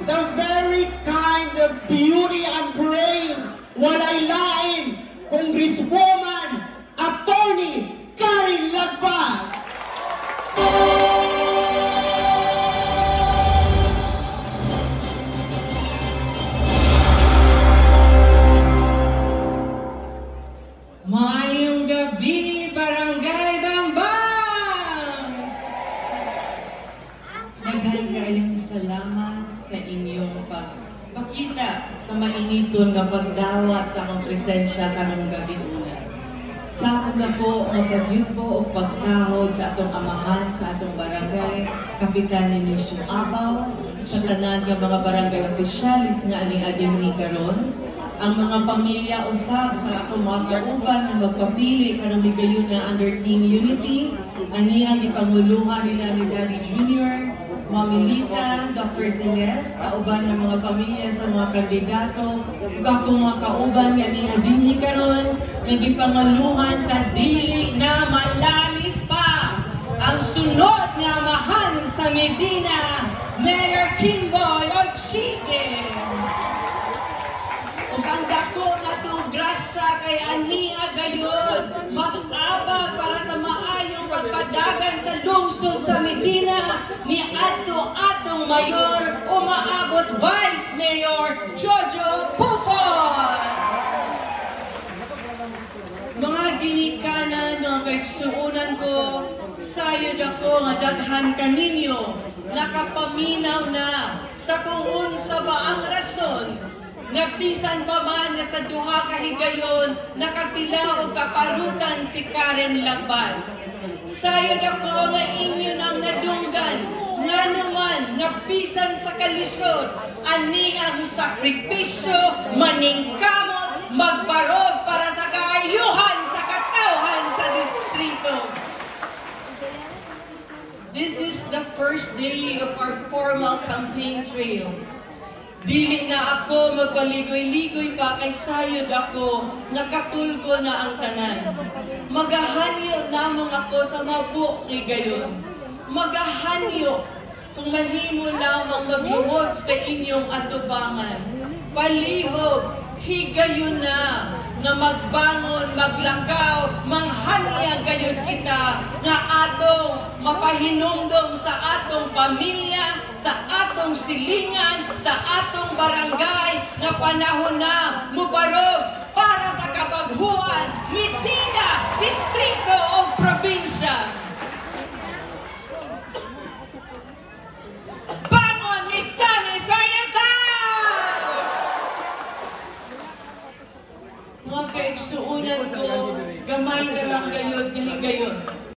the very kind of beauty and brain, walay lain, Congresswoman, Attorney Karen Lagbas. Mayong gabi, Barangay Bambang! Daghan kayong salamat sa inyong pagpakita sa mainiton nga pagdawat sa akong presensya karong gabi una. Sa akong nako nga pagyudbo o pagkahod sa atong amahan sa atong barangay, Kapitan ni Misyo Abaw, sa tanan nga mga barangay opisyalis nga ani-adimni karon, ang mga pamilya usab sa akong mga kauban ang magpapili karong migayon na under Team Unity, ani ang ipanguluhan nila ni Daddy Jr., Mami Lita, Dr. Celeste, sa uban ng mga pamilya sa mga kandidato, ug akong mga kauban nga ni adinhi karon, nagipangaluhan sa dili na malalis pa ang sunod nga amahan sa Medina, Mayor Kimboy Ochige. Ug ang dako na itong grasya kay ania gayon, mag-abag para sa maayong pagpadagan sa lungsod sa Medina ni atong mayor o maabot Vice Mayor Jojo Pupon. Mga ginikanan, mga kaigsuunan ko, sayod ako nga daghan kaninyo, nakapaminaw na sa kung unsa ba ang rason nga bisan pa man nga sa duha ka higayon nakapila og kaparutan si Karen Lagbas. Sayod ako nga inyo nang nadunggan nga naman nga bisan sa kalisod ani ang sakripisyo maningkamot magbarog para sa kaayuhan sa katawhan sa distrito. This is the first day of our formal campaign trail. Dili na ako magpaligoy-ligoy pa kay sayod ako, nakatulgo na ang tanan. Magahanyo lamang ako sa mabuk ni gayon. Magahanyo kung mahimo lamang magluhod sa inyong atubangan. Palihog, higayon na nga magbangon, maglakaw, manghanya gayon kita nga atong mapahinumdom sa atong pamilya, sa atong silingan, sa atong barangay nga panahon na mubarog para sa kabaghuan, Medina, distrito o probinsya. Bangon, Misamis Oriental! Mga kaigsuunan ko, gamay na lang gayon nga higayon.